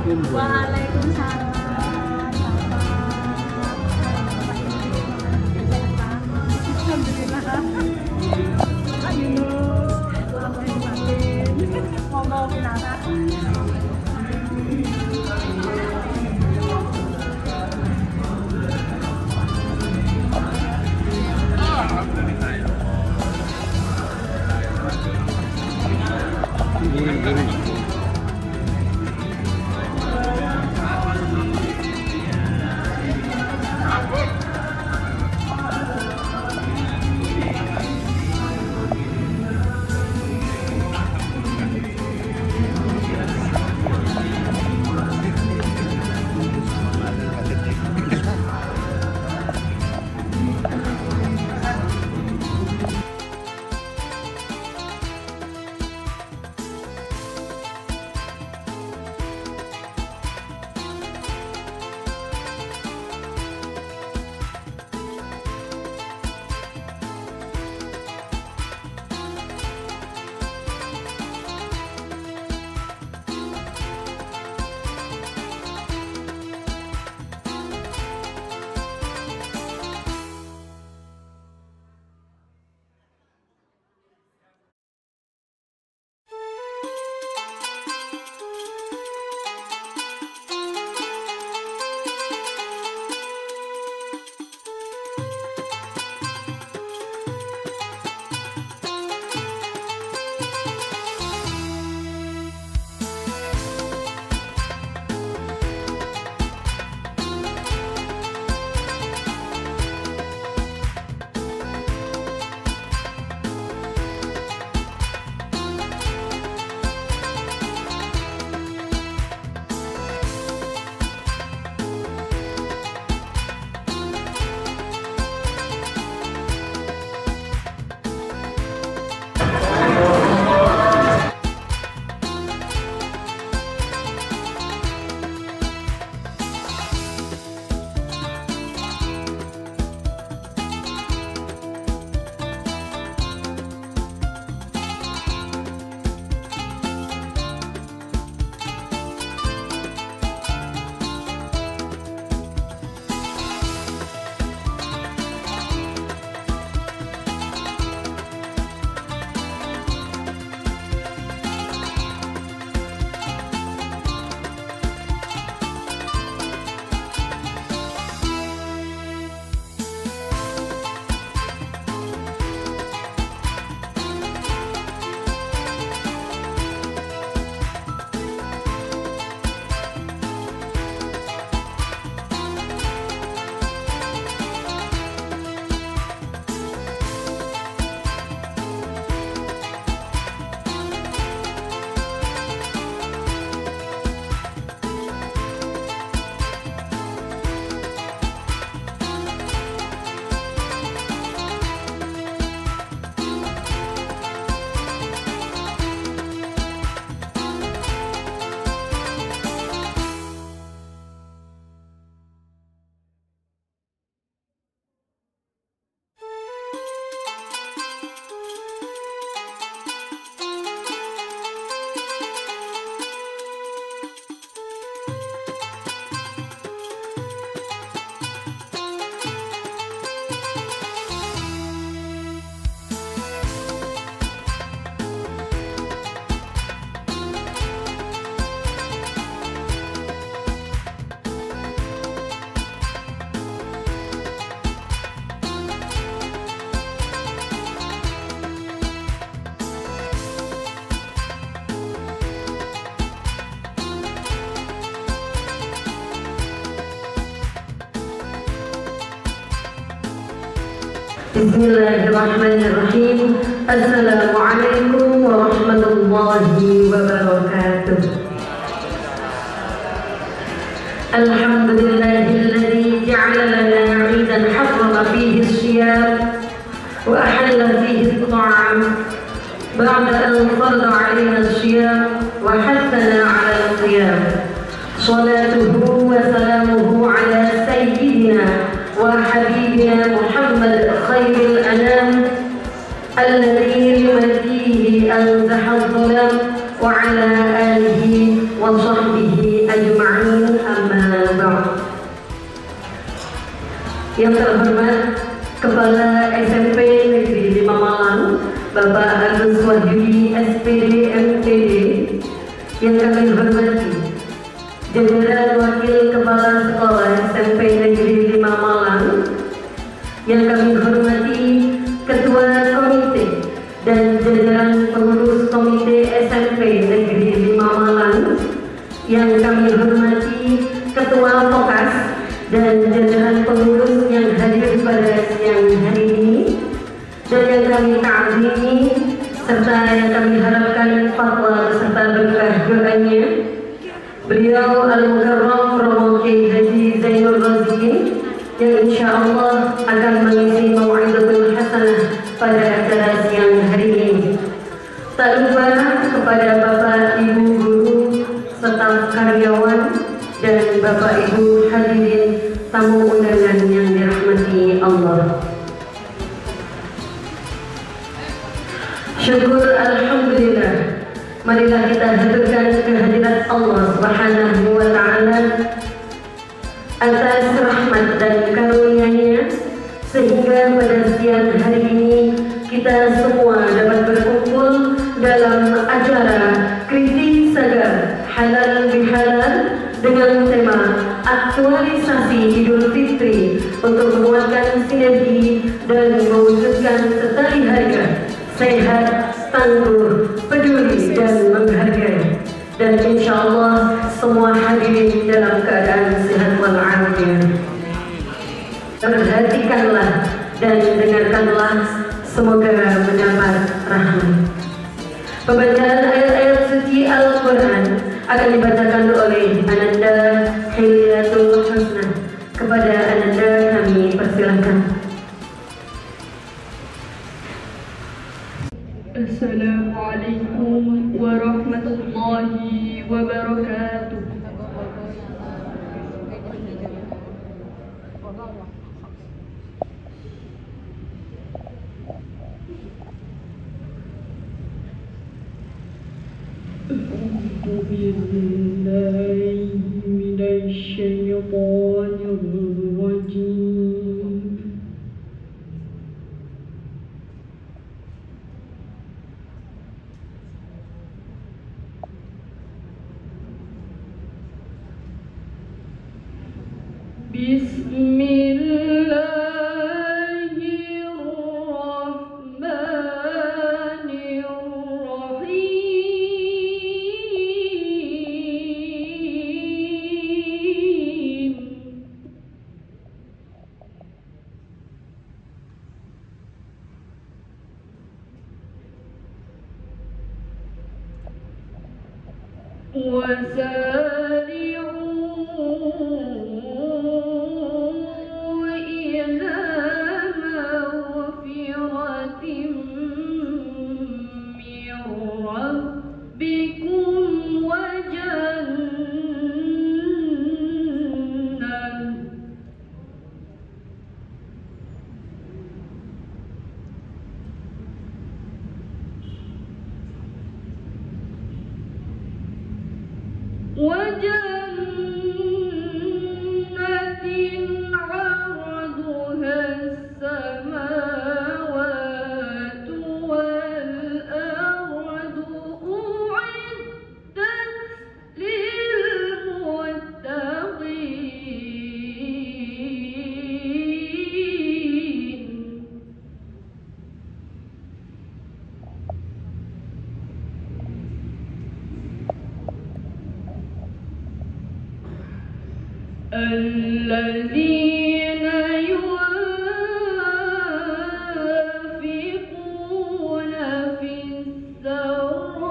Waalaikumsalam. Alhamdulillah. Kak Yunus, monggo pinara. Bismillahirrahmanirrahim. Assalamualaikum warahmatullahi wabarakatuh. Alhamdulillahilladzi ja'ala lana 'idan harrama fihi as-siyam wa ahalla fihi at-ta'am ba'da an farada 'alaina as-siyam wa hathana 'ala al-qiyam. Salatuhu wa salamuhu 'ala sayyidina وحبيبنا محمد خير الأنام الذي لمجيئه أنزح الظلام وعلى آله وصحبه أجمعين. Yang terhormat Kepala SMP Negeri 5 Malang, Bapak Agus Wahyudi SPD MPD. Yang kami hormati jajaran Wakil Kepala Sekolah SMP Negeri 5 Malang. Yang kami hormati Ketua Komite dan jajaran pengurus Komite SMP Negeri 5 Malang. Yang kami hormati Ketua Pokas dan jajaran pengurus yang hadir pada siang hari ini, dan yang kami ta'zimi serta yang kami harapkan fatwa serta berkah doanya beliau Al-Mukarram Romo Kiai Haji Zainul Rozikin, yang insya Allah akan mengisi mau'izatul hasanah pada acara siang hari ini. Tak lupa kepada Bapak Ibu guru, staf karyawan, dan Bapak Ibu hadirin tamu undangan yang dirahmati Allah. Syukur alhamdulillah, marilah kita haturkan kehadirat Allah Subhanahu wa taala atas rahmat dan karunia-Nya sehingga pada siang hari ini kita semua dapat berkumpul dalam acara kritik saga halal bihalal dengan tema aktualisasi Idul Fitri untuk menguatkan sinergi dan mewujudkan setali harga, sehat, tangguh, peduli dan menghargai. Dan insya Allah semua hadirin dalam keadaan sehat walafiat. Perhatikanlah dan dengarkanlah, semoga mendapat rahmat. Pembacaan ayat-ayat suci Al-Quran akan dibacakan oleh Ananda Hilyatul Husna. Kepada Ananda kami persilahkan. Assalamualaikum warahmatullahi wabarakatuh. A'udzu billahi minasy syaithanir rajim. الذين ينفقون في السراء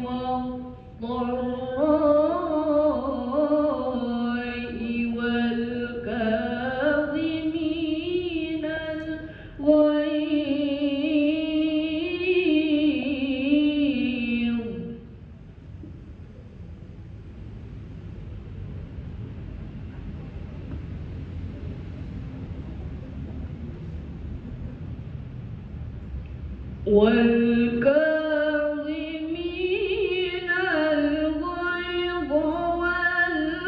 والضراء والكاظمين الغيظ والكاظمين الغيظ والعافين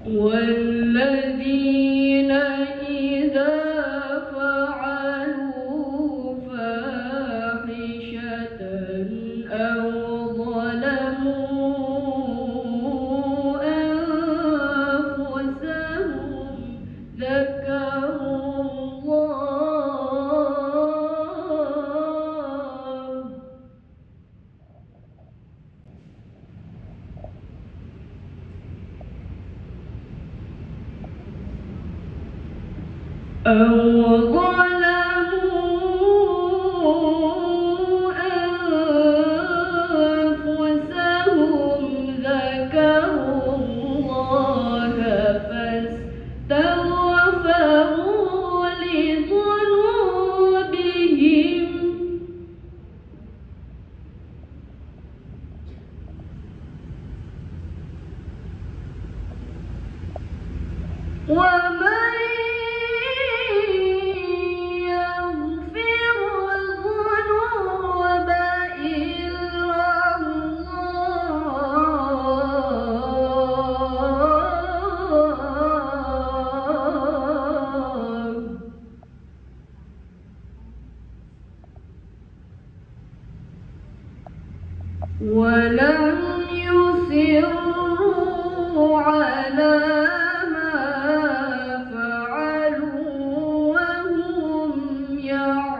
والذين إذا فعلوا فاحشة أو ظلموا أنفسهم ذكروا الله فاستغفروا لذنوبهم ومن يغفر الذنوب إلا الله ولم يصروا على ما فعلوا وهم يعلمون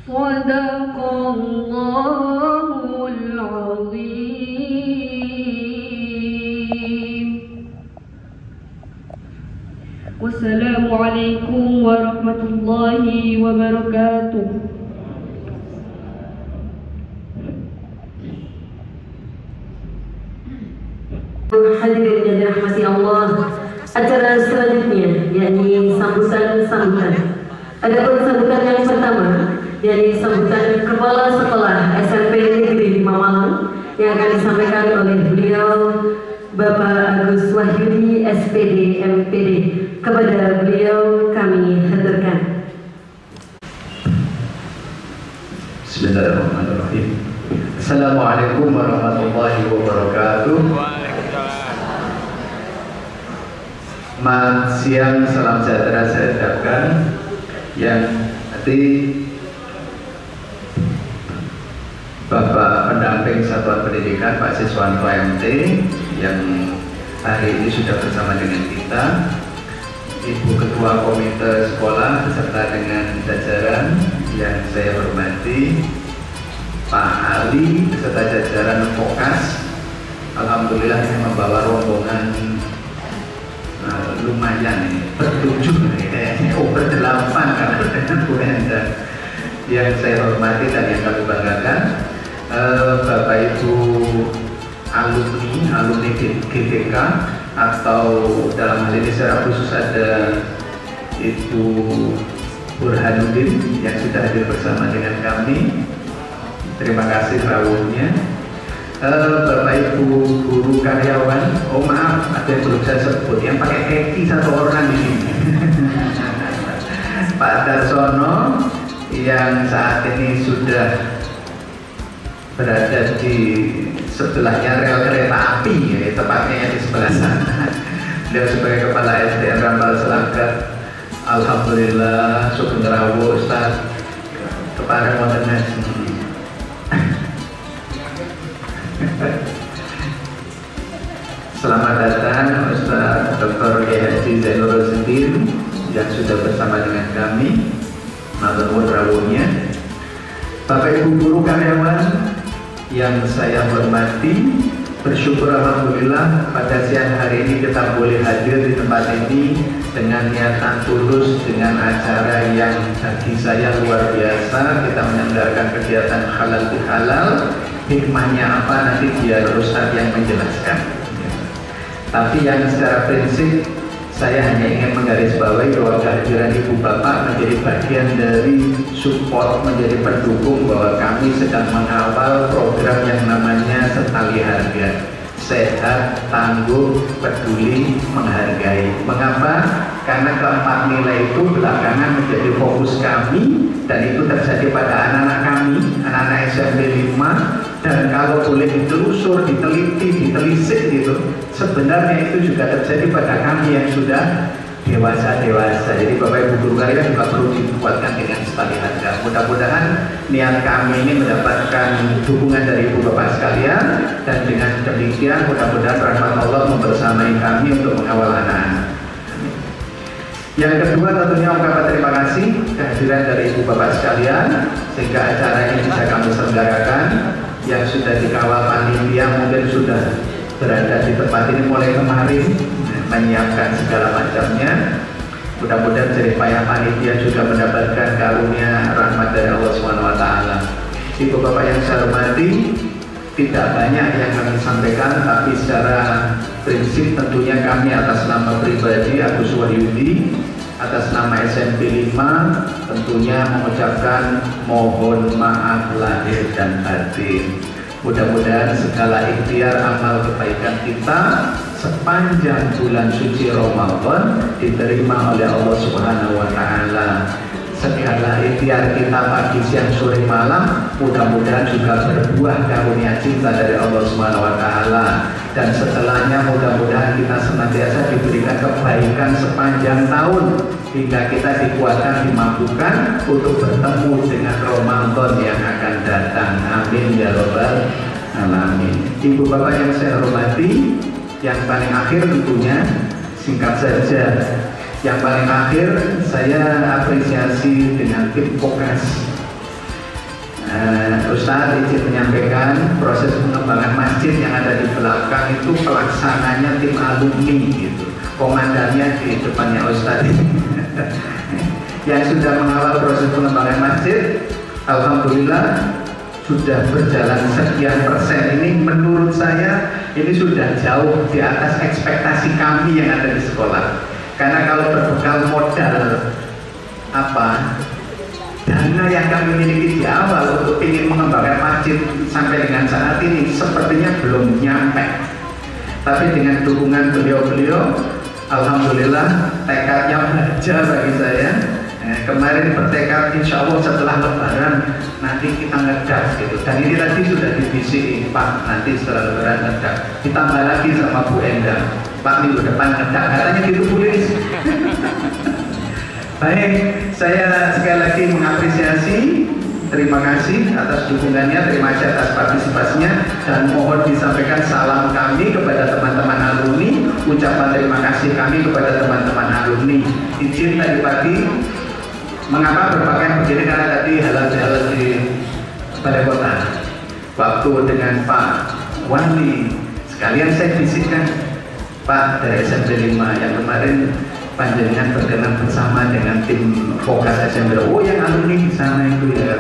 صدق الله العظيم والسلام عليكم ورحمة الله وبركاته. Hadirin yang dirahmati Allah, acara selanjutnya yakni sambutan. Adapun sambutan yang pertama yakni sambutan Kepala Sekolah SMP Negeri 5 Malang yang akan disampaikan oleh beliau Bapak Agus Wahyudi SPD MPD. Kepada beliau kami haturkan. Bismillahirrahmanirrahim. Assalamualaikum warahmatullahi wabarakatuh. Selamat siang, salam sejahtera saya ucapkan. Yang nanti Bapak pendamping Satuan Pendidikan Pak Siswanto MT yang hari ini sudah bersama dengan kita, Ibu Ketua Komite Sekolah beserta dengan jajaran yang saya hormati, Pak Ali beserta jajaran Fokas. Alhamdulillah yang membawa rombongan lumayan ini, bertujuh berdelapan karena dengan Bu Enda yang saya hormati dan yang kami banggakan, Bapak Ibu alumni GBK, atau dalam hal ini secara khusus ada Ibu Burhanuddin yang sudah hadir bersama dengan kami. Terima kasih rawuhnya. Bapak Ibu guru karyawan, oh maaf ada yang belum saya sebut, yang pakai keki satu orang di sini. Pak Darsono yang saat ini sudah berada di sebelahnya rel kereta api, ya, tepatnya yang di sebelah sana. Beliau sebagai Kepala SDN Rambal Selangkap. Alhamdulillah, syukur rawuh Ustaz kepada modernisasi. Selamat datang Ustaz Dr. Haji Zainul Rosidin yang sudah bersama dengan kami. Matur rawuhnya. Bapak Ibu guru karyawan yang saya hormati, bersyukur alhamdulillah pada siang hari ini kita boleh hadir di tempat ini dengan niatan tulus, dengan acara yang bagi saya luar biasa. Kita menyelenggarakan kegiatan halal bihalal. Hikmahnya apa nanti biar Ustadz yang menjelaskan. Tapi yang secara prinsip saya hanya ingin menggarisbawahi bahwa kehadiran Ibu Bapak menjadi bagian dari support, menjadi pendukung bahwa kami sedang mengawal program yang namanya Setali Harga. Sehat, tangguh, peduli, menghargai. Mengapa? Karena keempat nilai itu belakangan menjadi fokus kami, dan itu terjadi pada Dan kalau boleh ditelusur, diteliti, ditelisik gitu, sebenarnya itu juga terjadi pada kami yang sudah dewasa. Jadi Bapak Ibu guru kalian juga perlu dikuatkan dengan sekali hati. Mudah-mudahan niat kami ini mendapatkan dukungan dari Ibu Bapak sekalian, dan dengan demikian mudah-mudahan rahmat Allah membersamai kami untuk mengawal anak-anak. Yang kedua tentunya ungkapan terima kasih kehadiran dari Ibu Bapak sekalian, sehingga acara ini bisa kami selenggarakan. Yang sudah dikawal panitia mungkin sudah berada di tempat ini mulai kemarin, menyiapkan segala macamnya. Mudah-mudahan jerih payah panitia juga mendapatkan karunia rahmat dari Allah SWT. Ibu Bapak yang saya hormati, tidak banyak yang kami sampaikan, tapi secara prinsip tentunya kami atas nama pribadi Agus Wahyudi, atas nama SMP 5 tentunya mengucapkan mohon maaf lahir dan batin. Mudah-mudahan segala ikhtiar amal kebaikan kita sepanjang bulan suci Ramadan diterima oleh Allah Subhanahu wa Ta'ala. Segala ikhtiar kita pagi, siang, sore, malam mudah-mudahan juga berbuah karunia cinta dari Allah Subhanahu wa Ta'ala. Dan setelahnya mudah-mudahan kita senantiasa diberikan kebaikan sepanjang tahun, hingga kita dikuatkan, dimampukan untuk bertemu dengan Ramadan yang akan datang. Amin ya Rabbal Alamin. Ibu Bapak yang saya hormati, yang paling akhir tentunya singkat saja, yang paling akhir saya apresiasi dengan tim Kokas. Ustadz izin menyampaikan proses pengembangan masjid yang ada di belakang itu pelaksananya tim alumni gitu, komandannya di depannya Ustadz. Yang sudah mengawal proses pengembangan masjid, alhamdulillah sudah berjalan sekian persen. Ini menurut saya ini sudah jauh di atas ekspektasi kami yang ada di sekolah. Karena kalau berbekal modal dana yang kami miliki di awal untuk ingin mengembangkan masjid sampai dengan saat ini sepertinya belum nyampe. Tapi dengan dukungan beliau-beliau, alhamdulillah tekadnya belajar bagi saya. Kemarin bertekad insya Allah setelah lebaran nanti kita ngedas gitu. Dan ini tadi sudah divisi Pak, nanti setelah lebaran ngedas. Ditambah lagi sama Bu Endang, Pak minggu depan ngedas, katanya gitu Bu Lilis. Baik, saya sekali lagi mengapresiasi, terima kasih atas dukungannya, terima kasih atas partisipasinya, dan mohon disampaikan salam kami kepada teman-teman alumni, ucapan terima kasih kami kepada teman-teman alumni. Izin tadi pagi, mengapa berpakaian begini, karena tadi halal-halal di Balai Kota. Waktu dengan Pak Wali, sekalian saya bisikkan, Pak dari SMP 5 yang kemarin panjenengan berkenan bersama dengan tim Fokas SMP. Oh yang alumni di sana itu ya.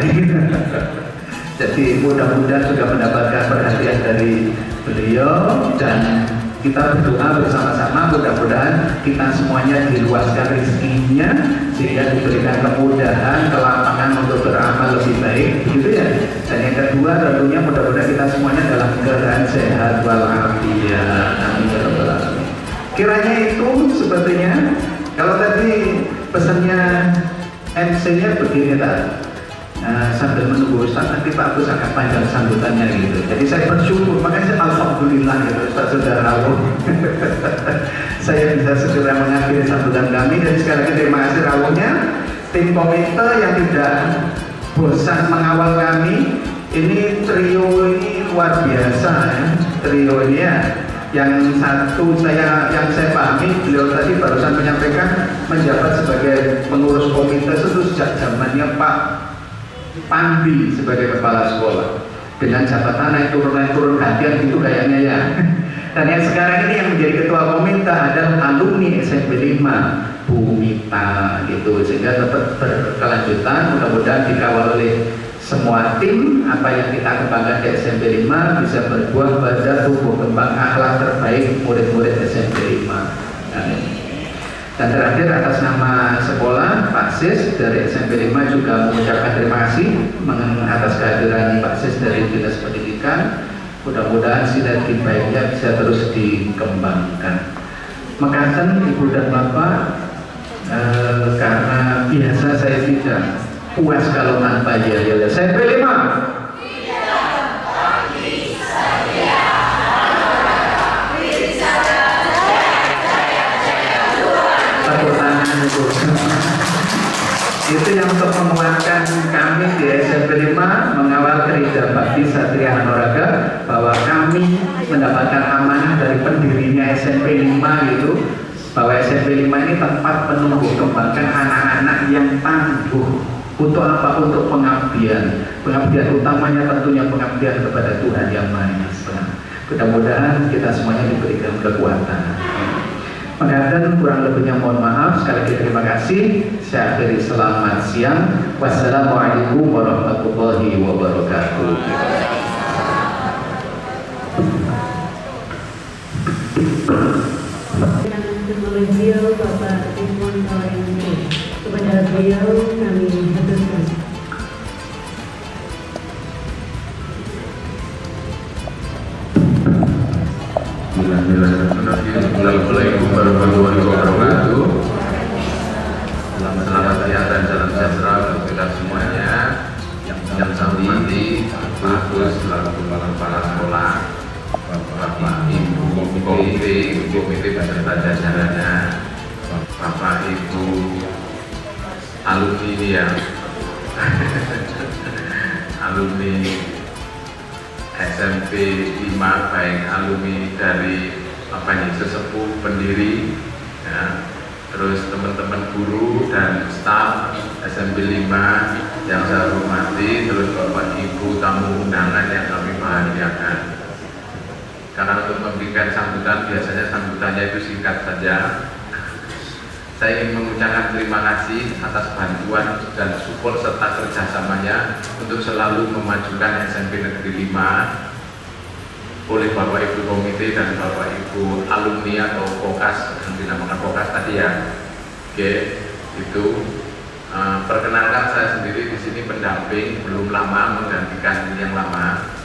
Jadi mudah-mudahan juga mendapatkan perhatian dari beliau, dan kita berdoa bersama-sama mudah-mudahan kita semuanya diluaskan rezekinya sehingga diberikan kemudahan, kelapangan untuk beramal lebih baik, begitu ya. Dan yang kedua tentunya mudah-mudahan kita semuanya dalam keadaan sehat walafiat. Amin ya rabbal alamin. Kiranya itu sebetulnya, kalau tadi pesannya MC-nya begini tadi, sambil menunggu Ustaz, nanti Pak Agus akan panjang sambutannya gitu. Jadi saya bersyukur, makanya saya alhamdulillah gitu Ustaz Saudara Rawuh. Saya bisa segera mengakhiri sambutan kami, dan sekali lagi terima kasih Rawuhnya, tim komite yang tidak bosan mengawal kami. Ini trio ini luar biasa ya, trio ini ya. Yang satu yang saya pahami, beliau tadi barusan menyampaikan menjabat sebagai pengurus komite itu sejak zamannya Pak Pandi sebagai kepala sekolah, dengan jabatan naik turun gantian gitu kayaknya ya. Dan yang sekarang ini yang menjadi ketua komite adalah alumni SMP 5 Bu Mita gitu, sehingga tetap berkelanjutan. Mudah-mudahan dikawal oleh semua tim, apa yang kita kembangkan di SMP 5 bisa berbuah pada tumbuh kembang akhlak terbaik murid-murid SMP 5. Amin. Dan terakhir atas nama sekolah, Pak Sis dari SMP 5 juga mengucapkan terima kasih atas kehadiran Pak Sis dari Dinas Pendidikan. Mudah-mudahan sinergi baiknya bisa terus dikembangkan. Mekaten Ibu dan Bapak, karena biasa saya tidak puas kalau tanpa yel-yel. SMP 5 sempat menumbuh kembangkan anak-anak yang tangguh. Untuk apa? Untuk pengabdian. Pengabdian utamanya tentunya pengabdian kepada Tuhan Yang Maha Esa. Mudah-mudahan kita semuanya diberikan kekuatan. Mudah-mudahan kurang lebihnya mohon maaf. Sekali lagi terima kasih. Saya akhiri selamat siang. Wassalamualaikum warahmatullahi wabarakatuh. Oleh beliau Bapak Ridwan Kamil. Kepada beliau kami haturkan. Assalamualaikum warahmatullahi wabarakatuh. Selamat siang dan salam sejahtera untuk kita semuanya. Yang saya hormati Pak Gus selaku kepala sekolah, Bapak Ibu komite beserta jajarannya, Bapak Ibu alumni ini ya, alumni SMP 5, baik alumni dari sesepuh pendiri ya, terus teman-teman guru dan staf SMP 5 yang saya hormati, terus Bapak Ibu tamu undangan yang kami bahagiakan. Karena untuk memberikan sambutan biasanya sambutannya itu singkat saja. Saya ingin mengucapkan terima kasih atas bantuan dan support serta kerjasamanya untuk selalu memajukan SMP Negeri 5 oleh Bapak Ibu komite dan Bapak Ibu alumni atau kokas yang dinamakan kokas tadi ya. Oke, itu perkenalkan saya sendiri di sini pendamping, belum lama menggantikan yang lama.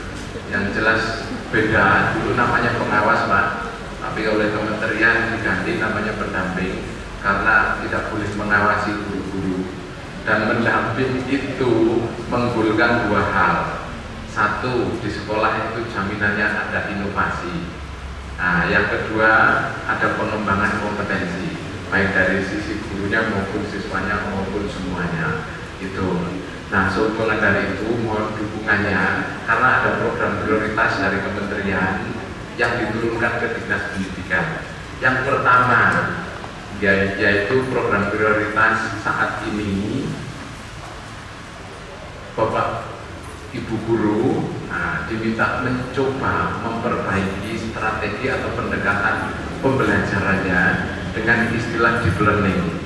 Yang jelas beda, dulu namanya pengawas Pak, tapi oleh kementerian diganti namanya pendamping. Karena tidak boleh mengawasi guru-guru, dan mendamping itu menggolkan dua hal. Satu, di sekolah itu jaminannya ada inovasi. Nah, yang kedua ada pengembangan kompetensi, baik dari sisi gurunya maupun siswanya maupun semuanya. Itu. Nah, sehubungan dari itu mohon dukungannya, karena ada program prioritas dari kementerian yang diturunkan ke Dinas Pendidikan. Yang pertama yaitu program prioritas saat ini Bapak Ibu guru diminta mencoba memperbaiki strategi atau pendekatan pembelajarannya dengan istilah deep learning.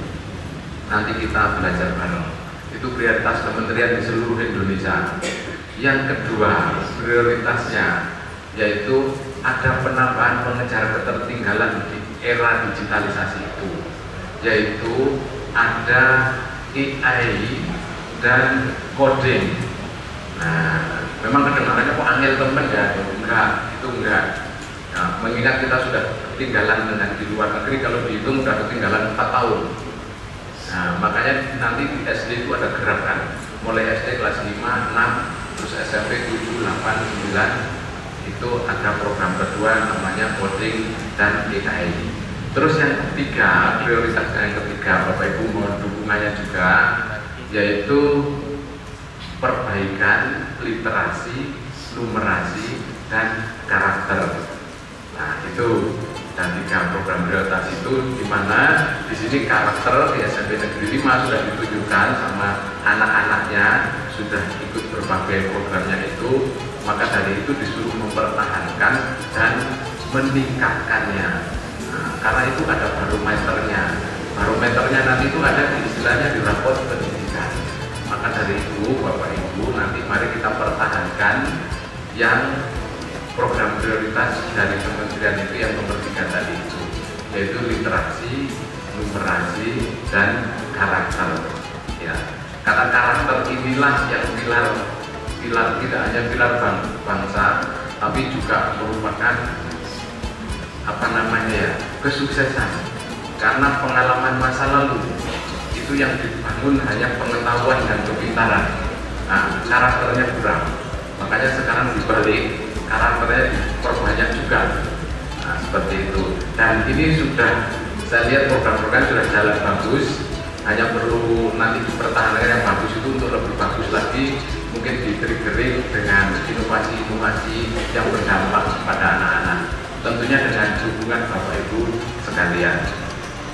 Nanti kita belajar bareng. Itu prioritas kementerian di seluruh Indonesia. Yang kedua prioritasnya yaitu ada penambahan pengejar ketertinggalan di era digitalisasi itu, yaitu ada AI dan coding. Nah, memang kedengarannya kok angel temen ya? Enggak, itu enggak. Nah, mengingat kita sudah ketinggalan dengan di luar negeri, kalau dihitung sudah ketinggalan 4 tahun. Nah, makanya nanti di SD itu ada gerakan, mulai SD kelas 5, 6, terus SMP 7, 8, 9, itu ada program kedua namanya coding dan AI. Terus yang ketiga, prioritasnya yang ketiga, Bapak Ibu mohon dukungannya juga, yaitu perbaikan literasi, numerasi, dan karakter. Nah, itu dan 3 program prioritas itu, di mana di sini karakter di SMP Negeri 5 sudah ditunjukkan sama anak-anaknya, sudah ikut berbagai programnya itu. Maka dari itu disuruh mempertahankan dan meningkatkannya. Nah, karena itu ada barometernya. Barometernya nanti itu ada di istilahnya di rapor pendidikan. Maka dari itu Bapak Ibu nanti mari kita pertahankan yang program prioritas dari kementerian itu yang nomor 3 tadi itu, yaitu literasi, numerasi, dan karakter. Ya, karena karakter inilah yang pilar tidak hanya pilar bangsa, tapi juga merupakan kesuksesan. Karena pengalaman masa lalu itu yang dibangun hanya pengetahuan dan kepintaran. Nah, karakternya kurang. Makanya sekarang dibalik, karakternya diperbanyak juga. Nah, seperti itu. Dan ini sudah saya lihat program-program sudah jalan bagus. Hanya perlu nanti dipertahankan yang bagus itu untuk lebih bagus lagi, mungkin di-triggering dengan inovasi-inovasi yang berdampak pada anak-anak, tentunya dengan dukungan Bapak Ibu sekalian.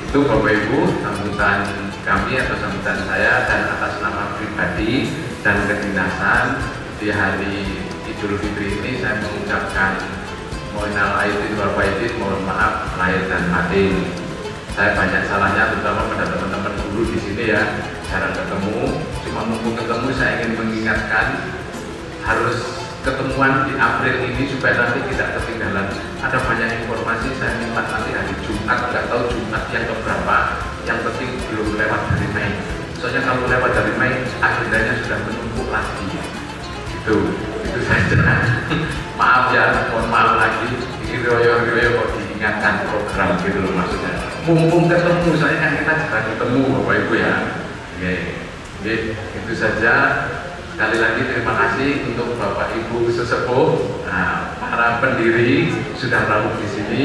Itu Itu Bapak Ibu sambutan kami atau sambutan saya, dan atas nama pribadi dan kedinasan di hari Idul Fitri ini saya mengucapkan mohonal aidin wal faizin, mohon maaf lahir dan batin. Saya banyak salahnya terutama pada teman-teman guru di sini ya, jarang ketemu. Cuma mumpung ketemu saya ingin mengingatkan harus ketemuan di April ini supaya nanti tidak ketinggalan. Ada banyak informasi, saya minta nanti hari Jumat, nggak tahu Jumat yang keberapa, yang penting belum lewat dari Mei. Soalnya kalau lewat dari Mei, agendanya sudah menumpuk lagi. Itu saja. Maaf ya, mohon maaf lagi. Ini royo-royo kok diingatkan program gitu loh maksudnya. Mumpung ketemu, soalnya kan kita jarang ketemu Bapak Ibu ya. Oke, itu saja. Sekali lagi terima kasih untuk Bapak Ibu sesepuh, para pendiri sudah rawuh di sini.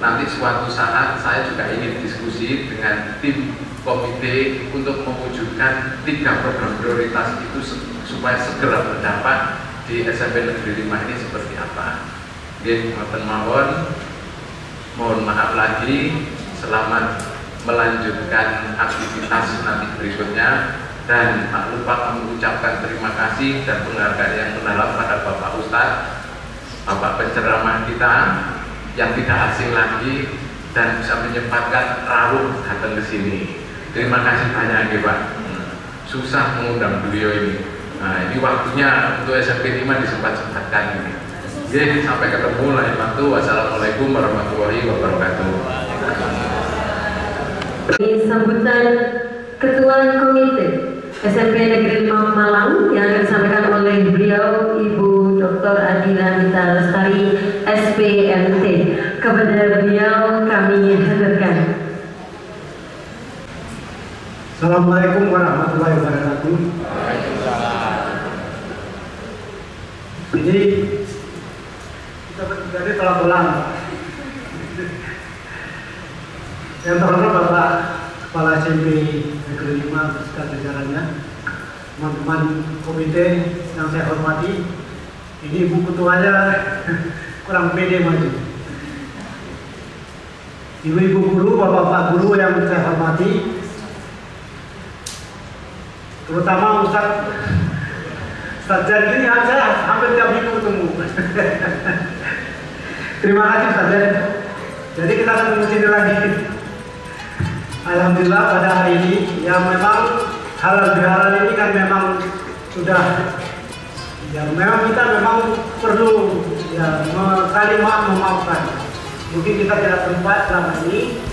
Nanti suatu saat saya juga ingin diskusi dengan tim komite untuk mewujudkan 3 program prioritas itu supaya segera berdampak di SMP Negeri 5 ini seperti apa. Mohon maaf lagi, selamat melanjutkan aktivitas nanti berikutnya. Dan tak lupa kami ucapkan terima kasih dan penghargaan yang mendalam pada Bapak Ustadz, Bapak penceramah kita yang tidak asing lagi dan bisa menyempatkan rawuh datang ke sini. Terima kasih banyak ya Pak. Susah mengundang beliau ini. Nah, ini waktunya untuk SMP 5 disempat-sempatkan ini. Oke, sampai ketemu lain waktu. Wassalamualaikum warahmatullahi wabarakatuh. Sambutan Ketua Komite SMP Negeri 5 Malang yang akan disampaikan oleh beliau Ibu Dr. Adila Mita Lestari SPMT. Kepada beliau kami haturkan. Assalamualaikum warahmatullahi wabarakatuh. Jadi kita bertiga telah pulang. Yang terhormat Bapak Kepala SMP Negeri 5 beserta jajarannya, teman-teman komite yang saya hormati. Ini Ibu Ketuanya kurang pede maju. Ibu-ibu guru, bapak-bapak guru yang saya hormati, terutama Ustadz Jadi saya hampir tiap minggu ketemu. Terima kasih Ustadz. Jadi kita ketemu sini lagi. Alhamdulillah pada hari ini yang memang halal bihalal ini kan memang sudah ya memang kita memang perlu ya saling memaafkan. Mungkin kita tidak sempat selama ini,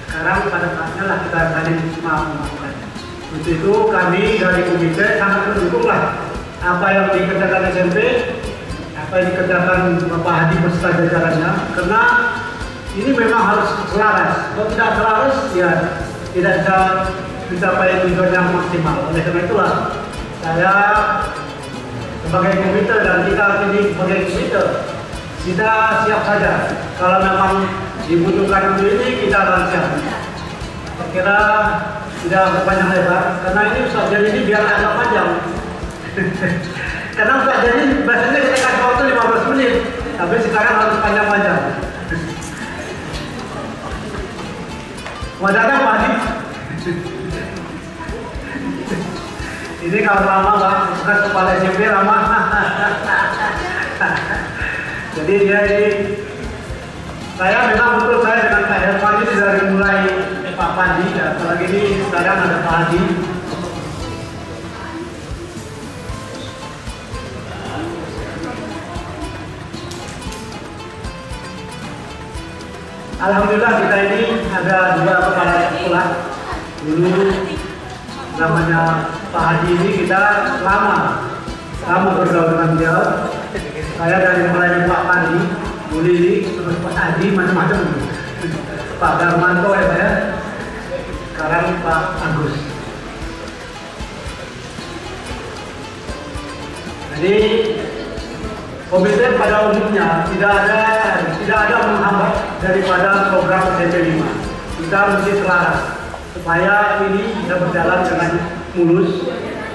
sekarang pada saatnya lah kita saling memaafkan. Untuk itu kami dari komite sangat mendukunglah apa yang dikerjakan SMP, apa yang dikerjakan Bapak Hadi beserta jajarannya, karena ini memang harus selaras. Kalau tidak selaras, ya tidak bisa mencapai tujuan yang maksimal. Oleh karena itulah saya sebagai komite dan kita ini sebagai komite, kita siap saja. Kalau memang dibutuhkan untuk ini, kita akan siap. Saya kira tidak berpanjang lebar, karena ini Ustadz Jadi ini biar agak panjang. Karena Ustadz Jadi biasanya kita kasih waktu 15 menit, tapi sekarang harus panjang-panjang. Mau datang Pak Adi? Ini kalau lama Pak, bukan kepala SMP lama. Jadi dia ini, saya memang betul saya dengan Pak Herman ini dari mulai Pak Pandi, apalagi ini sekarang ada Pak Adi. Alhamdulillah kita ini ada dua kepala sekolah. Dulu namanya Pak Haji ini kita lama bergaul dengan beliau. Saya dari mulai Pak Pandi, Bu Lili, terus Pak Haji, macam-macam. Pak Darmanto ya saya. Sekarang Pak Agus. Jadi komite pada umumnya tidak ada menghambat daripada program SMP 5. Kita mesti selaras supaya ini bisa berjalan dengan mulus.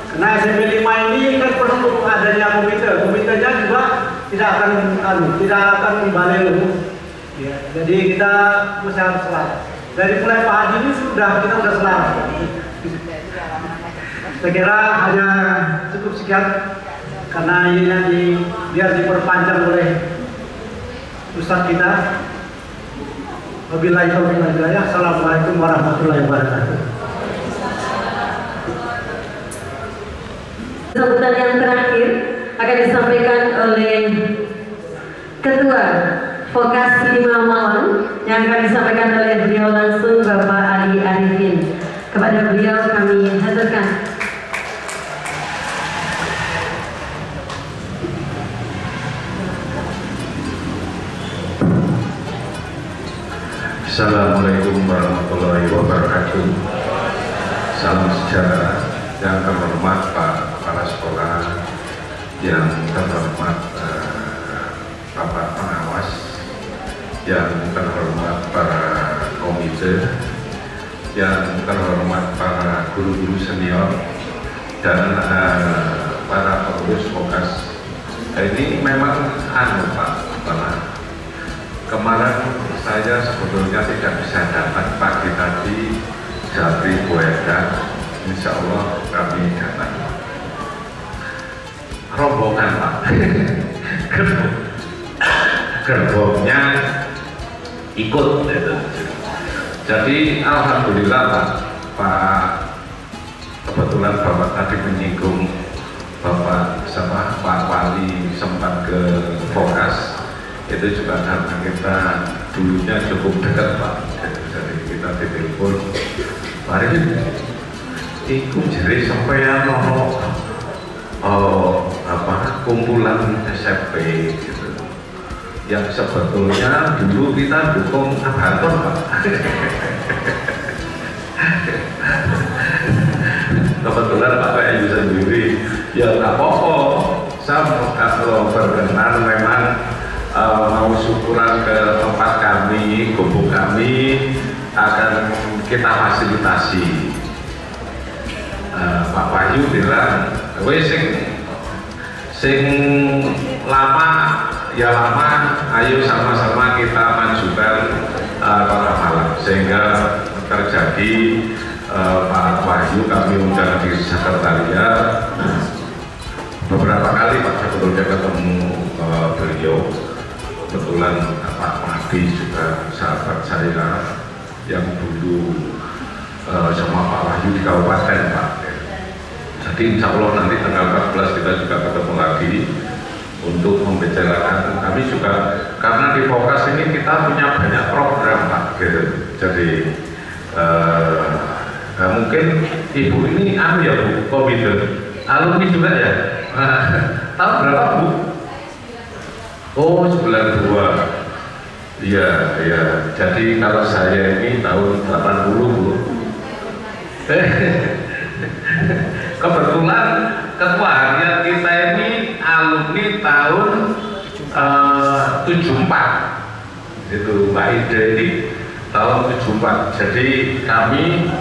Karena SMP 5 ini kan perlu adanya komite. Komitenya juga tidak akan kembali. Ya, jadi kita mesti harus selaras. dari mulai Pak Haji ini kita sudah selaras. Saya kira hanya cukup sekian karena ini biar diperpanjang oleh Ustadz kita. Wabillahi taufiq wal hidayah. Assalamualaikum warahmatullahi wabarakatuh. Sambutan yang terakhir akan disampaikan oleh Ketua Vokasi Malang yang akan disampaikan oleh beliau langsung Bapak Ali Arifin. Kepada beliau kami haturkan. Assalamualaikum warahmatullahi wabarakatuh. Salam sejahtera. Yang terhormat Pak Kepala Sekolah, yang terhormat Bapak Pengawas, yang terhormat para komite, yang terhormat para guru-guru senior, dan para pengurus Vokas. Ini memang Pak Kepala. Kemarin saya sebetulnya tidak bisa datang pagi tadi, Jabri Buedan, insya Allah kami datang. Rombongan Pak, gerbongnya ikut gitu. Jadi alhamdulillah Pak, kebetulan Bapak tadi menyinggung Bapak sama Pak Wali sempat ke Vokas. Itu juga karena kita dulunya cukup dekat Pak, jadi kita ditelepon Pak Arifin ikut jadi sampai kumpulan SMP gitu, yang sebetulnya dulu kita dukung Abanton Pak. Kebetulan Pak Kayu sendiri ya nggak apa-apa, saya kalau berkenan memang mau syukuran ke tempat kami, gubuk kami akan kita fasilitasi. Pak Wahyu bilang, wes sing lama ya lama, ayo sama-sama kita majukan Kota Malang, sehingga terjadi Pak Wahyu kami undang di sekretariat. Beberapa kali Pak sebetulnya ketemu beliau. Kebetulan Pak Madi juga sahabat saya yang dulu sama Pak Wahyu di Kabupaten Pak. Jadi insya Allah nanti tanggal 14 kita juga ketemu lagi untuk membicarakan. Kami juga karena di Vokas ini kita punya banyak program Pak gitu. Jadi mungkin Ibu ini ya Bu, komite alumni juga ya. Tahun berapa Bu? Oh 92. Iya. Jadi kalau saya ini tahun 80 Bu. Kebetulan ketua harian kita ini alumni tahun 74. Itu Mbak Ida ini tahun 74. Jadi kami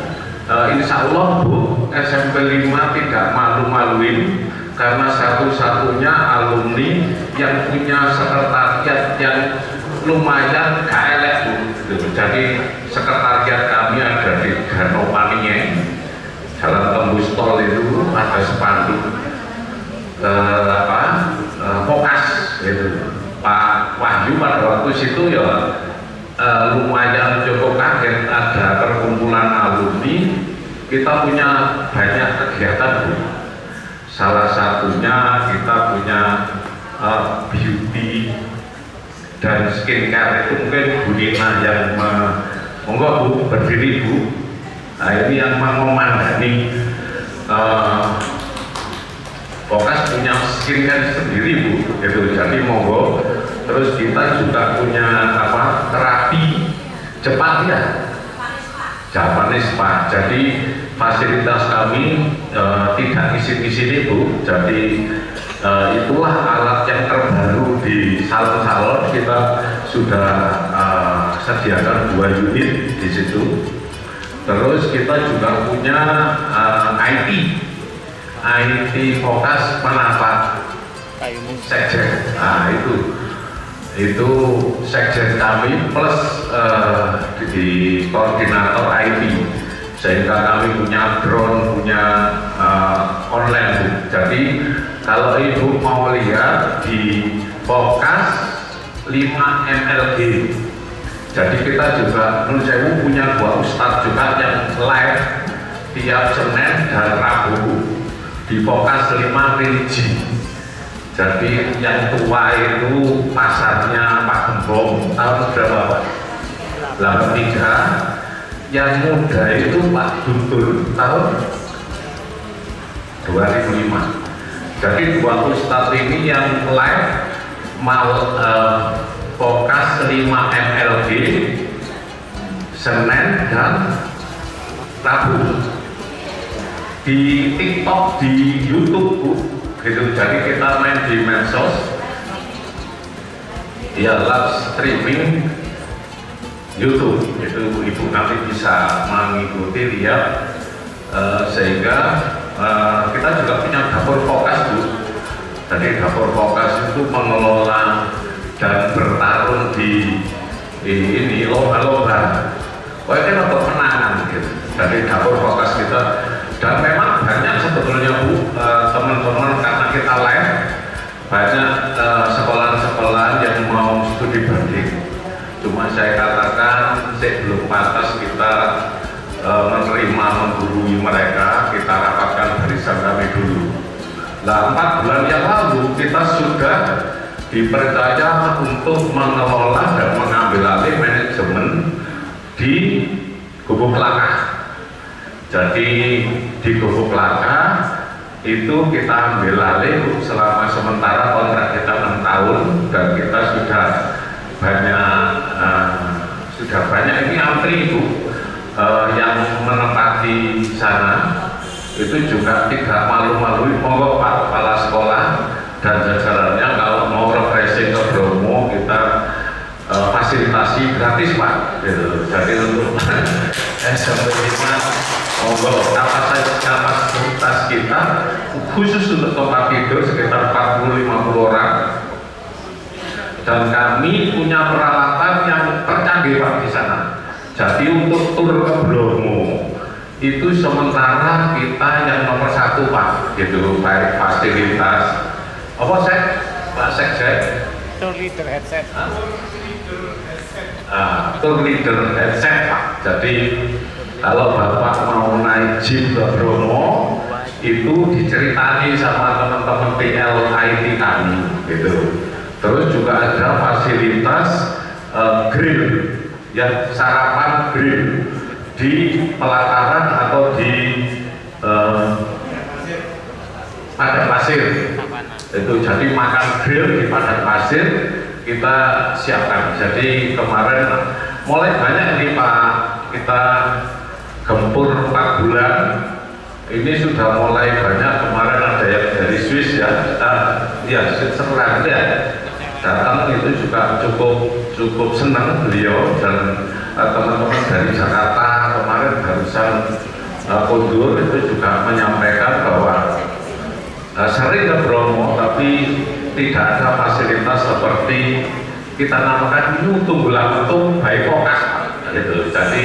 insya Allah Bu, SMP 5 tidak malu-maluin karena satu-satunya alumni yang punya sekretariat yang lumayan KLF Bu. Jadi sekretariat kami ada di Danau Paniai, Jalan Tembus Tol itu ada spanduk Vokas gitu. Pak Wahyu pada waktu situ ya lumayan cukup kaget ada perkumpulan alumni. Kita punya banyak kegiatan Bu. Salah satunya kita punya beauty dan skincare. Itu mungkin Bu Nina yang monggo Bu berdiri Bu. Nah ini yang memandani Vokas punya skincare sendiri Bu gitu. Jadi monggo. Terus kita juga punya terapi cepat ya, Japanese Spa. Jadi fasilitas kami tidak isi-isi Bu. Jadi itulah alat yang terbaru di salon-salon. Kita sudah sediakan 2 unit di situ. Terus kita juga punya IT Vokas Penapak Sekjen. Nah itu sekjen kami plus di koordinator IT, sehingga kami punya drone, punya online Bu. Jadi kalau Ibu mau lihat di Fokas 5 MLG, jadi kita juga Nun Sewu punya 2 ustadz juga yang live tiap Senin dan Rabu di Fokas 5 Religi. Jadi yang tua itu pasarnya Pak Gembong tahun berapa Pak? 83. Yang muda itu Pak Guntur tahun 2005. Jadi 2 ustadz ini yang live Fokas 5 MLG Senin dan Rabu di TikTok, di YouTube Bu. Gitu. Jadi kita main di medsos, ya live streaming YouTube, itu Ibu nanti bisa mengikuti lihat, sehingga kita juga punya dapur Fokas Bu. Jadi dapur Fokas itu mengelola dan bertarung di ini lomba-lomba, pokoknya untuk menangan gitu. Jadi dapur Fokas kita, dan memang banyak sebetulnya Bu, teman-teman, karena kita live banyak sekolah-sekolah yang mau studi banding. Cuma saya katakan belum pantas kita menerima, menggurui mereka. Kita rapatkan barisan kami dulu. Nah, 4 bulan yang lalu kita sudah dipercaya untuk mengelola dan mengambil alih manajemen di Gubuk Langah. Jadi di Gubuk Langah itu kita ambil alih selama sementara, kontrak kita 6 tahun, dan kita sudah banyak ini antri Bu, yang menempati sana. Itu juga tidak malu-malu, monggo Pak Kepala Sekolah dan jajarannya kalau mau refreshing ke Bromo kita fasilitasi gratis Pak gitu. Jadi untuk SMP 5 monggo, kapasitas kita khusus untuk tempat tidur sekitar 40-50 orang, dan kami punya peralatan yang tercanggih Pak di sana. Jadi untuk tur ke Bromo itu sementara kita yang nomor 1 Pak gitu, baik fasilitas apa Pak Sekjen? Tour leader headset. Tour leader headset Pak. Jadi kalau Bapak mau naik jeep ke Bromo itu diceritani sama teman-teman PL IT kami gitu. Terus juga ada fasilitas grill, ya sarapan grill di pelataran atau di padang pasir. Itu jadi makan grill di padang pasir kita siapkan. Jadi kemarin mulai banyak nih Pak, kita gempur 4 bulan ini sudah mulai banyak. Kemarin ada yang dari Swiss ya, Switzerland ya datang, itu juga cukup senang beliau, dan teman-teman dari Jakarta kemarin barusan kundur itu juga menyampaikan bahwa sering ke Bromo tapi tidak ada fasilitas seperti kita namakan Mutung Bulamutung by Fokas gitu. Jadi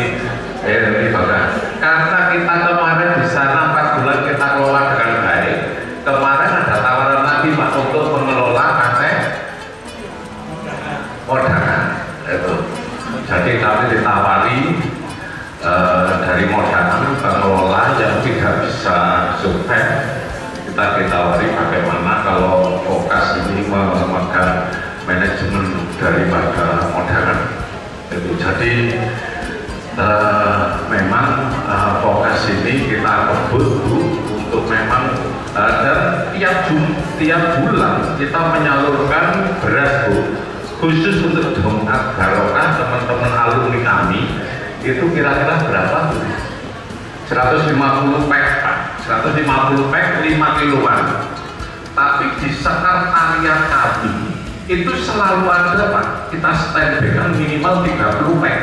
ini bangga karena kita kemarin di sana 4 bulan kita kelola dengan baik. Kemarin ada tawaran lagi Pak untuk mengelola kafe Modangan itu. Jadi kami ditawari dari Modangan pengelola yang tidak bisa survei, kita ditawari bagaimana kalau Fokas ini memegang manajemen daripada Modangan itu. Jadi memang Fokas ini kita kebut Bu, untuk memang dan tiap bulan kita menyalurkan beras Bu, khusus untuk Jumat Barokah teman-teman alumni kami. Itu kira-kira berapa Bu? 150 pack Pak, 150 pack 5 kiloan. Tapi di sekretariat kami itu selalu ada Pak, kita standby minimal 30 pack.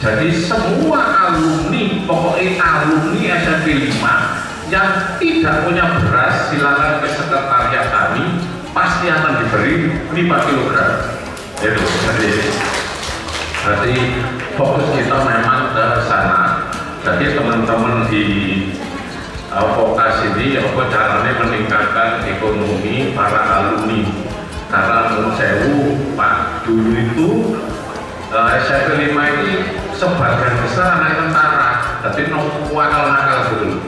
Jadi semua alumni, pokoknya alumni SMP 5 yang tidak punya beras silakan ke sekretariat kami, pasti akan diberi 5 kg. Itu berarti fokus kita memang ke sana. Jadi teman-teman di vokasi ini apa caranya meningkatkan ekonomi para alumni, karena menurut saya Pak dulu itu SMP 5 ini sebagian besar anak tentara, jadi nakal dulu,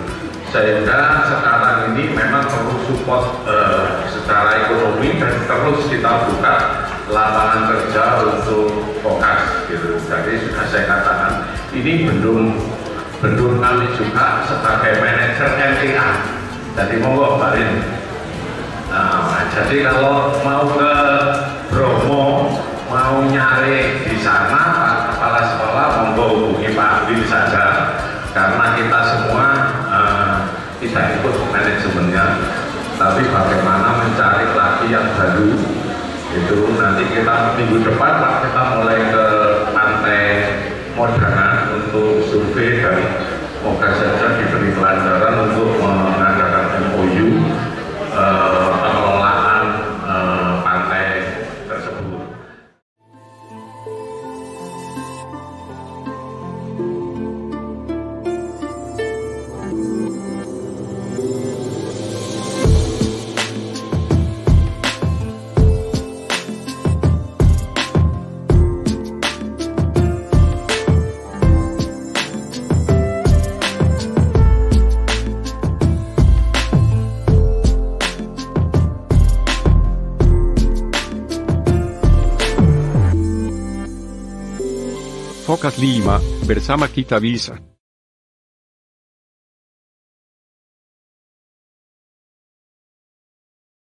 sehingga sekarang ini memang perlu support secara ekonomi dan terus kita buka lapangan kerja untuk vokas gitu. Jadi sudah saya katakan ini bendung kami juga sebagai manajer MTA. Jadi monggo Pak Rin. Nah, jadi kalau mau ke Bromo, mau nyari di sana Pak Kepala Sekolah, monggo hubungi Pak Rin saja, karena kita semua tidak ikut manajemennya, tapi bagaimana mencari lagi yang baru itu nanti kita minggu depan Pak, kita mulai ke Pantai Modana untuk survei dan moga saja diberi kelancaran untuk mengadakan MOU pengelolaan pantai tersebut. Vokas Lima, bersama kita bisa.